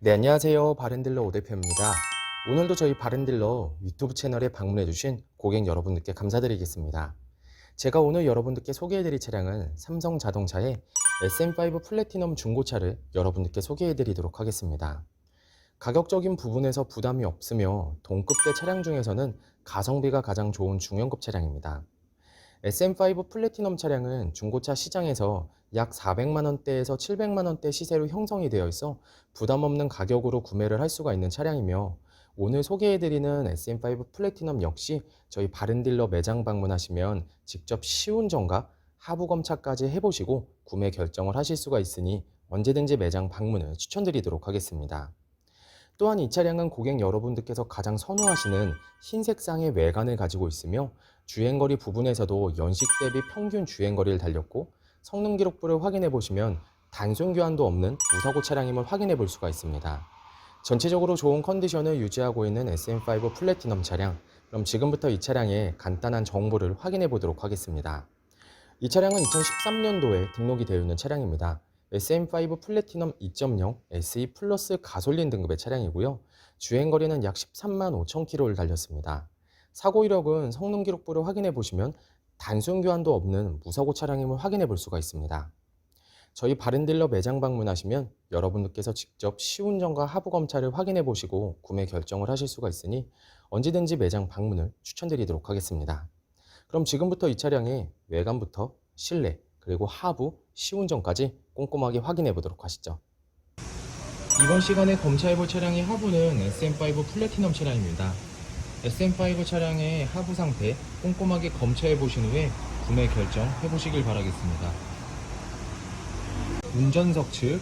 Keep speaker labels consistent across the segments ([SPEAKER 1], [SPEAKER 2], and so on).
[SPEAKER 1] 네, 안녕하세요. 바렌딜러 오대표입니다. 오늘도 저희 바렌딜러 유튜브 채널에 방문해주신 고객 여러분들께 감사드리겠습니다. 제가 오늘 여러분들께 소개해드릴 차량은 삼성 자동차의 SM5 플래티넘 중고차를 여러분들께 소개해드리도록 하겠습니다. 가격적인 부분에서 부담이 없으며 동급대 차량 중에서는 가성비가 가장 좋은 중형급 차량입니다. SM5 플래티넘 차량은 중고차 시장에서 약 400만 원대에서 700만 원대 시세로 형성이 되어 있어 부담 없는 가격으로 구매를 할 수가 있는 차량이며, 오늘 소개해드리는 SM5 플래티넘 역시 저희 바른딜러 매장 방문하시면 직접 시운전과 하부 검차까지 해보시고 구매 결정을 하실 수가 있으니 언제든지 매장 방문을 추천드리도록 하겠습니다. 또한 이 차량은 고객 여러분들께서 가장 선호하시는 흰색상의 외관을 가지고 있으며, 주행거리 부분에서도 연식 대비 평균 주행거리를 달렸고, 성능 기록부를 확인해 보시면 단순 교환도 없는 무사고 차량임을 확인해 볼 수가 있습니다. 전체적으로 좋은 컨디션을 유지하고 있는 SM5 플래티넘 차량, 그럼 지금부터 이 차량의 간단한 정보를 확인해 보도록 하겠습니다. 이 차량은 2013년도에 등록이 되어 있는 차량입니다. SM5 플래티넘 2.0 SE 플러스 가솔린 등급의 차량이고요. 주행거리는 약 13만 5천 킬로를 달렸습니다. 사고 이력은 성능 기록부를 확인해 보시면 단순 교환도 없는 무사고 차량임을 확인해 볼 수가 있습니다. 저희 바른딜러 매장 방문하시면 여러분들께서 직접 시운전과 하부 검차를 확인해 보시고 구매 결정을 하실 수가 있으니 언제든지 매장 방문을 추천드리도록 하겠습니다. 그럼 지금부터 이 차량의 외관부터 실내 그리고 하부 시운전까지 꼼꼼하게 확인해 보도록 하시죠. 이번 시간에 검차해볼 차량의 하부는 SM5 플래티넘 차량입니다. SM5 차량의 하부 상태 꼼꼼하게 검차해 보신 후에 구매 결정해 보시길 바라겠습니다. 운전석 측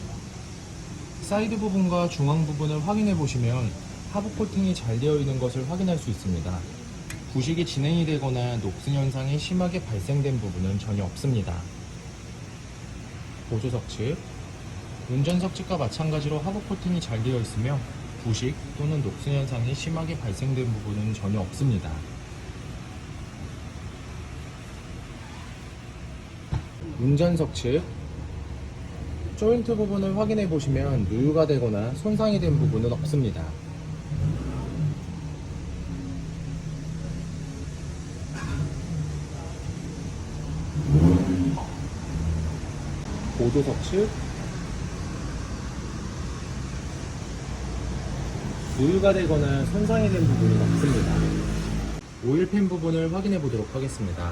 [SPEAKER 1] 사이드 부분과 중앙 부분을 확인해 보시면 하부 코팅이 잘 되어 있는 것을 확인할 수 있습니다. 부식이 진행이 되거나 녹슨 현상이 심하게 발생된 부분은 전혀 없습니다. 보조석 측 운전석 측과 마찬가지로 하부 코팅이 잘 되어 있으며 부식 또는 녹슨 현상이 심하게 발생된 부분은 전혀 없습니다. 운전석 측 조인트 부분을 확인해 보시면 누유가 되거나 손상이 된 부분은 없습니다. 보조석 측 누유가 되거나 손상이 된 부분은 없습니다. 오일팬 부분을 확인해 보도록 하겠습니다.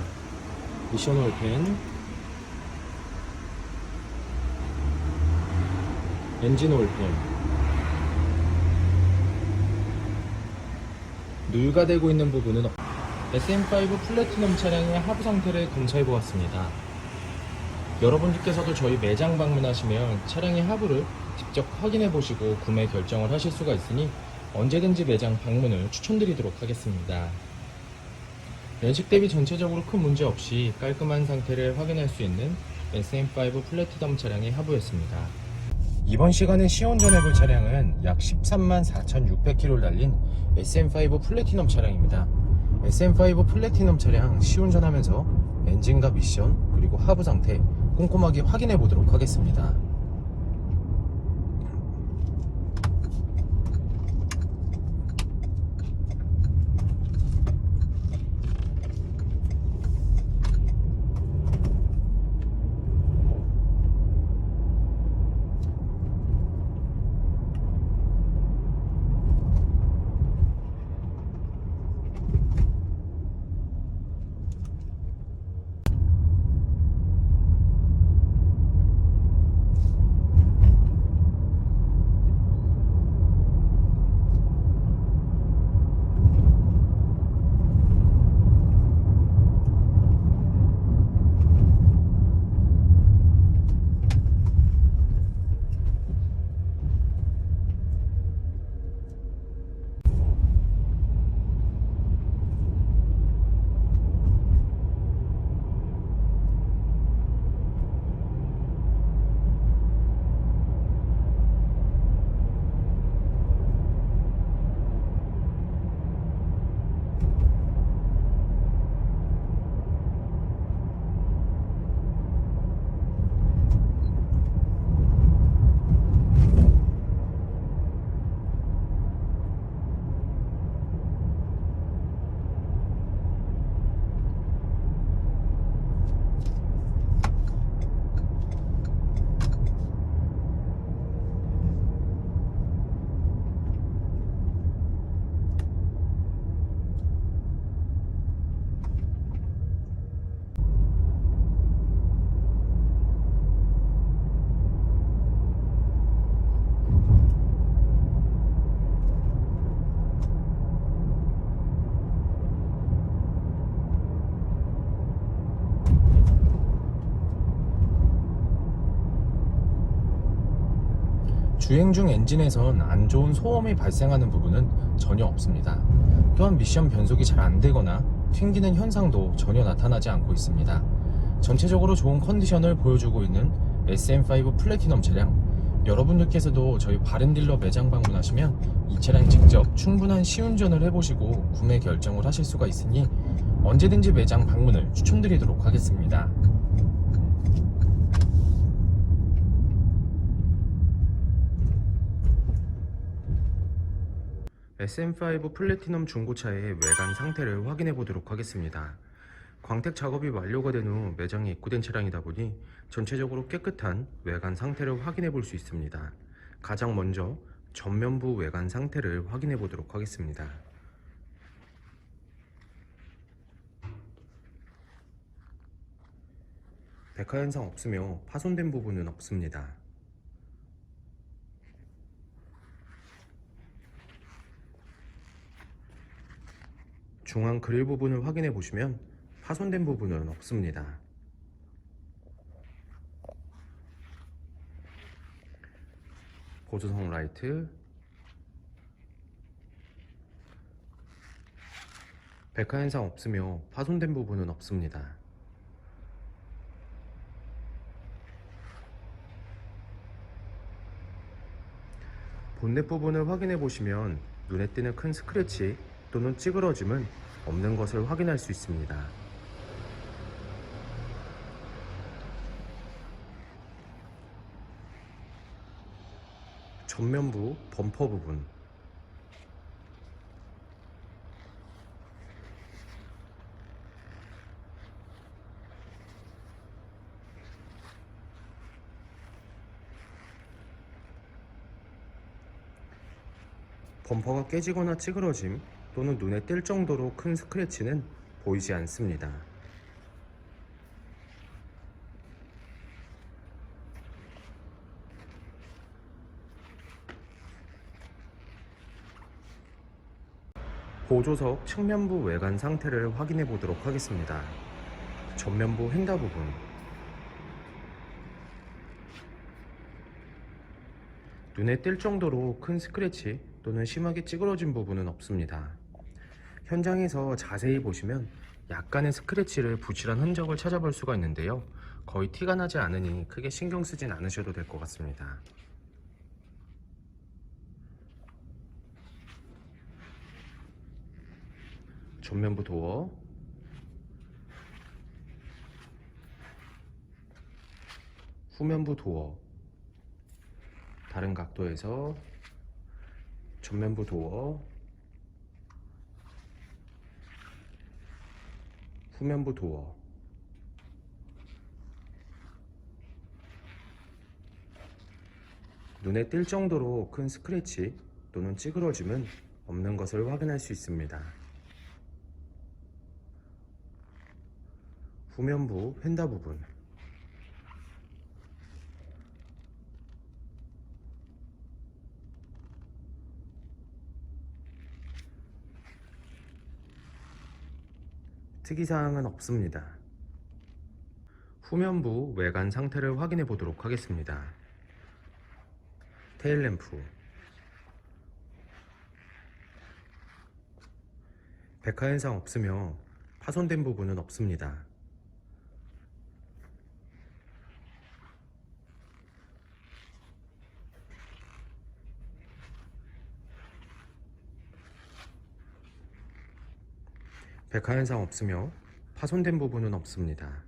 [SPEAKER 1] 미션 오일팬, 엔진 오일팬, 누유가 되고 있는 부분은 SM5 플래티넘 차량의 하부 상태를 검사해 보았습니다. 여러분들께서도 저희 매장 방문하시면 차량의 하부를 직접 확인해 보시고 구매 결정을 하실 수가 있으니 언제든지 매장 방문을 추천드리도록 하겠습니다. 연식 대비 전체적으로 큰 문제 없이 깔끔한 상태를 확인할 수 있는 SM5 플래티넘 차량의 하부였습니다. 이번 시간에 시운전해볼 차량은 약 13만 4,600km를 달린 SM5 플래티넘 차량입니다. SM5 플래티넘 차량 시운전하면서 엔진과 미션 그리고 하부 상태 꼼꼼하게 확인해 보도록 하겠습니다. 주행 중 엔진에선 안 좋은 소음이 발생하는 부분은 전혀 없습니다. 또한 미션 변속이 잘 안되거나 튕기는 현상도 전혀 나타나지 않고 있습니다. 전체적으로 좋은 컨디션을 보여주고 있는 SM5 플래티넘 차량, 여러분들께서도 저희 바렌딜러 매장 방문하시면 이 차량 직접 충분한 시운전을 해보시고 구매 결정을 하실 수가 있으니 언제든지 매장 방문을 추천드리도록 하겠습니다. SM5 플래티넘 중고차의 외관 상태를 확인해 보도록 하겠습니다. 광택 작업이 완료가 된 후 매장에 입고된 차량이다 보니 전체적으로 깨끗한 외관 상태를 확인해 볼 수 있습니다. 가장 먼저 전면부 외관 상태를 확인해 보도록 하겠습니다. 백화 현상 없으며 파손된 부분은 없습니다. 중앙 그릴 부분을 확인해 보시면 파손된 부분은 없습니다. 보조석 라이트, 백화 현상 없으며 파손된 부분은 없습니다. 본넷 부분을 확인해 보시면 눈에 띄는 큰 스크래치 또는 찌그러짐은 없는 것을 확인할 수 있습니다. 전면부 범퍼 부분, 범퍼가 깨지거나 찌그러짐 또는 눈에 띌 정도로 큰 스크래치는 보이지 않습니다. 보조석 측면부 외관 상태를 확인해 보도록 하겠습니다. 전면부 휀다 부분, 눈에 띌 정도로 큰 스크래치 또는 심하게 찌그러진 부분은 없습니다. 현장에서 자세히 보시면 약간의 스크래치를 붙이란 흔적을 찾아볼 수가 있는데요, 거의 티가 나지 않으니 크게 신경 쓰진 않으셔도 될 것 같습니다. 전면부 도어, 후면부 도어, 다른 각도에서 전면부 도어, 후면부 도어, 눈에 띌 정도로 큰 스크래치 또는 찌그러짐은 없는 것을 확인할 수 있습니다. 후면부 휀다 부분, 특이사항은 없습니다. 후면부 외관 상태를 확인해 보도록 하겠습니다. 테일램프, 백화 현상 없으며 파손된 부분은 없습니다. 백화 현상 없으며 파손된 부분은 없습니다.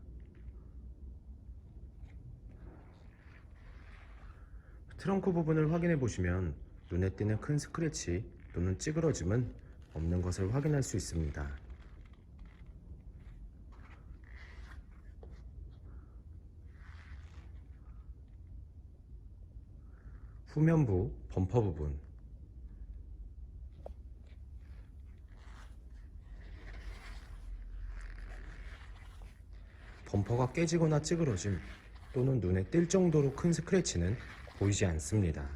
[SPEAKER 1] 트렁크 부분을 확인해 보시면 눈에 띄는 큰 스크래치 또는 찌그러짐은 없는 것을 확인할 수 있습니다. 후면부 범퍼 부분, 범퍼가 깨지거나 찌그러짐 또는 눈에 띌 정도로 큰 스크래치는 보이지 않습니다.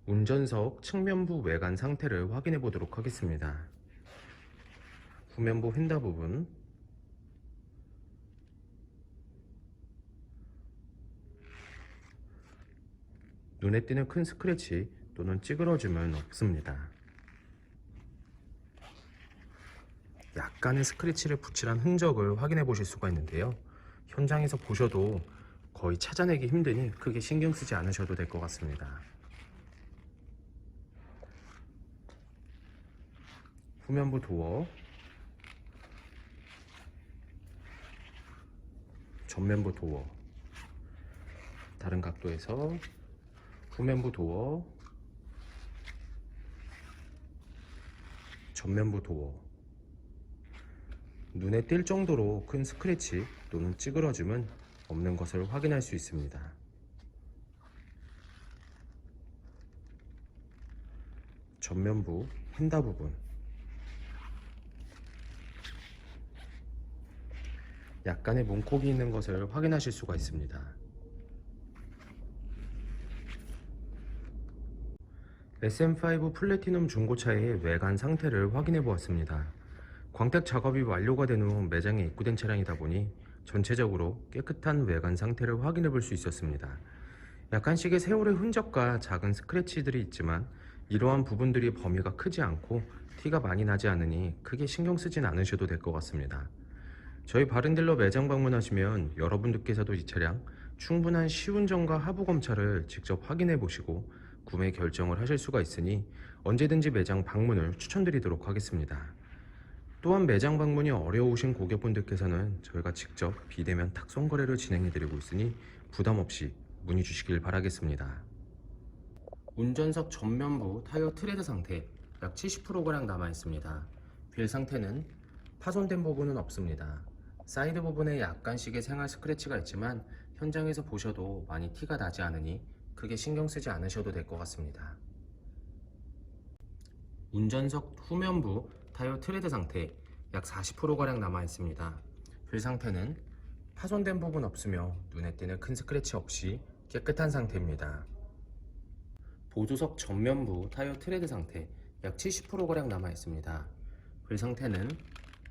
[SPEAKER 1] 운전석 측면부 외관 상태를 확인해 보도록 하겠습니다. 후면부 휀다 부분, 눈에 띄는 큰 스크래치 또는 찌그러짐은 없습니다. 약간의 스크래치를 붙이란 흔적을 확인해 보실 수가 있는데요. 현장에서 보셔도 거의 찾아내기 힘드니 크게 신경 쓰지 않으셔도 될 것 같습니다. 후면부 도어, 전면부 도어, 다른 각도에서 후면부 도어, 전면부 도어, 눈에 띌 정도로 큰 스크래치 또는 찌그러짐은 없는 것을 확인할 수 있습니다. 전면부 휀다 부분, 약간의 문콕이 있는 것을 확인하실 수가 있습니다. SM5 플래티넘 중고차의 외관 상태를 확인해 보았습니다. 광택 작업이 완료가 된 후 매장에 입고된 차량이다 보니 전체적으로 깨끗한 외관 상태를 확인해 볼 수 있었습니다. 약간씩의 세월의 흔적과 작은 스크래치들이 있지만 이러한 부분들이 범위가 크지 않고 티가 많이 나지 않으니 크게 신경 쓰진 않으셔도 될 것 같습니다. 저희 바른딜러 매장 방문하시면 여러분들께서도 이 차량 충분한 시운전과 하부 검차를 직접 확인해 보시고 구매 결정을 하실 수가 있으니 언제든지 매장 방문을 추천드리도록 하겠습니다. 또한 매장 방문이 어려우신 고객분들께서는 저희가 직접 비대면 탁송 거래를 진행해드리고 있으니 부담 없이 문의 주시길 바라겠습니다. 운전석 전면부 타이어 트레드 상태 약 70%가량 남아 있습니다. 휠 상태는 파손된 부분은 없습니다. 사이드 부분에 약간씩의 생활 스크래치가 있지만 현장에서 보셔도 많이 티가 나지 않으니 크게 신경 쓰지 않으셔도 될 것 같습니다. 운전석 후면부 타이어 트레드 상태 약 40%가량 남아 있습니다. 휠 상태는 파손된 부분 없으며 눈에 띄는 큰 스크래치 없이 깨끗한 상태입니다. 보조석 전면부 타이어 트레드 상태 약 70%가량 남아 있습니다. 휠 상태는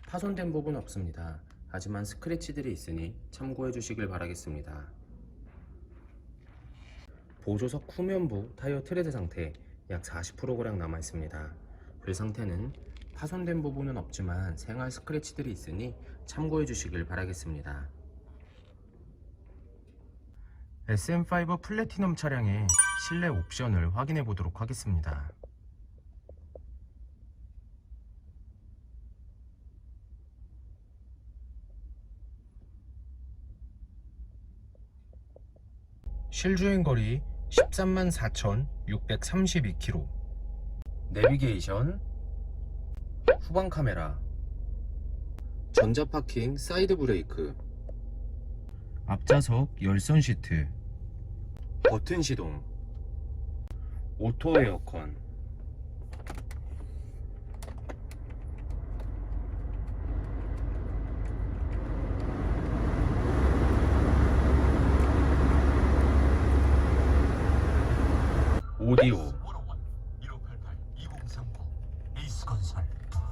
[SPEAKER 1] 파손된 부분 없습니다. 하지만 스크래치들이 있으니 참고해 주시길 바라겠습니다. 보조석 후면부 타이어 트레드 상태 약 40%가량 남아 있습니다. 휠 상태는 파손된 부분은 없지만 생활 스크래치들이 있으니 참고해 주시길 바라겠습니다. SM5 플래티넘 차량의 실내 옵션을 확인해 보도록 하겠습니다. 실주행거리 134,632km, 내비게이션, 후방 카메라, 전자파킹 사이드 브레이크, 앞좌석 열선 시트, 버튼 시동, 오토 에어컨, 오디오,
[SPEAKER 2] 에이스건설.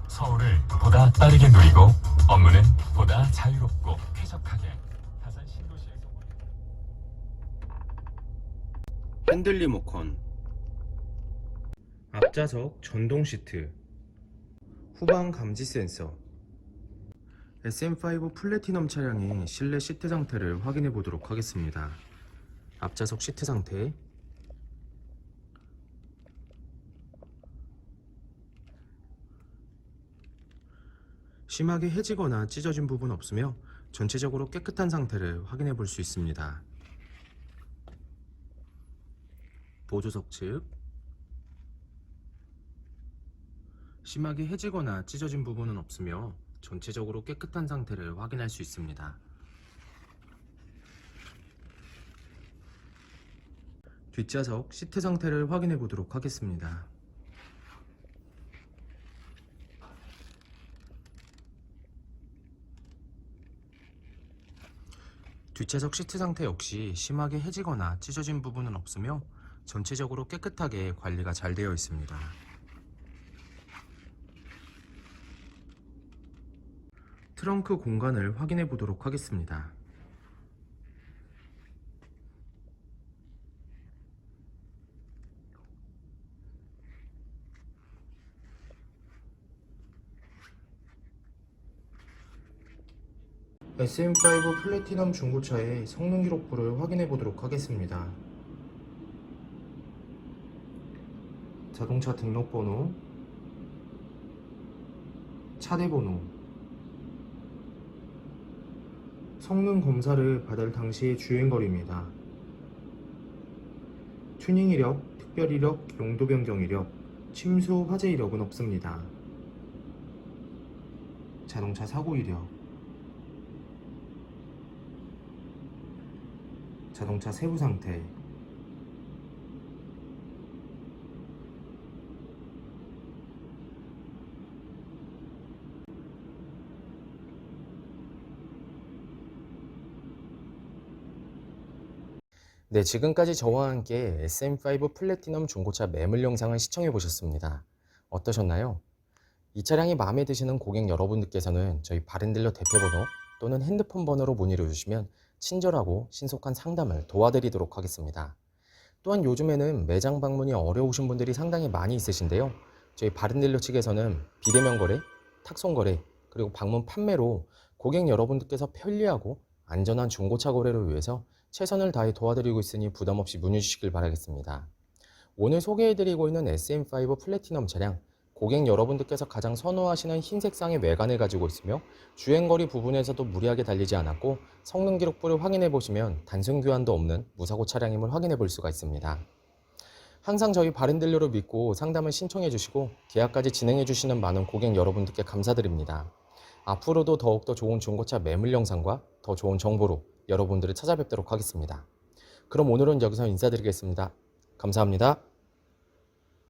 [SPEAKER 2] 서울을 보다 빠르게 누리고 업무는 보다 자유롭고 쾌적하게. 다산 신도시에서
[SPEAKER 1] 핸들 리모컨, 앞좌석 전동 시트, 후방 감지 센서. SM5 플래티넘 차량의 실내 시트 상태를 확인해 보도록 하겠습니다. 앞좌석 시트 상태, 심하게 해지거나 찢어진 부분 없으며 전체적으로 깨끗한 상태를 확인해 볼 수 있습니다. 보조석 측, 심하게 해지거나 찢어진 부분은 없으며 전체적으로 깨끗한 상태를 확인할 수 있습니다. 뒷좌석 시트 상태를 확인해 보도록 하겠습니다. 뒷좌석 시트 상태 역시 심하게 해지거나 찢어진 부분은 없으며 전체적으로 깨끗하게 관리가 잘 되어 있습니다. 트렁크 공간을 확인해 보도록 하겠습니다. SM5 플래티넘 중고차의 성능 기록부를 확인해 보도록 하겠습니다. 자동차 등록번호, 차대번호, 성능 검사를 받을 당시의 주행거리입니다. 튜닝 이력, 특별 이력, 용도 변경 이력, 침수 화재 이력은 없습니다. 자동차 사고 이력, 자동차 세부 상태, 네, 지금까지 저와 함께 SM5 플래티넘 중고차 매물 영상을 시청해 보셨습니다. 어떠셨나요? 이 차량이 마음에 드시는 고객 여러분들께서는 저희 바렌딜러 대표번호 또는 핸드폰 번호로 문의를 주시면 친절하고 신속한 상담을 도와드리도록 하겠습니다. 또한 요즘에는 매장 방문이 어려우신 분들이 상당히 많이 있으신데요. 저희 바렌딜러 측에서는 비대면 거래, 탁송 거래, 그리고 방문 판매로 고객 여러분들께서 편리하고 안전한 중고차 거래를 위해서 최선을 다해 도와드리고 있으니 부담 없이 문의 주시길 바라겠습니다. 오늘 소개해드리고 있는 SM5 플래티넘 차량, 고객 여러분들께서 가장 선호하시는 흰색상의 외관을 가지고 있으며 주행거리 부분에서도 무리하게 달리지 않았고 성능 기록부를 확인해 보시면 단순 교환도 없는 무사고 차량임을 확인해 볼 수가 있습니다. 항상 저희 바렌딜러를 믿고 상담을 신청해 주시고 계약까지 진행해 주시는 많은 고객 여러분들께 감사드립니다. 앞으로도 더욱더 좋은 중고차 매물 영상과 더 좋은 정보로 여러분들을 찾아뵙도록 하겠습니다. 그럼 오늘은 여기서 인사드리겠습니다. 감사합니다.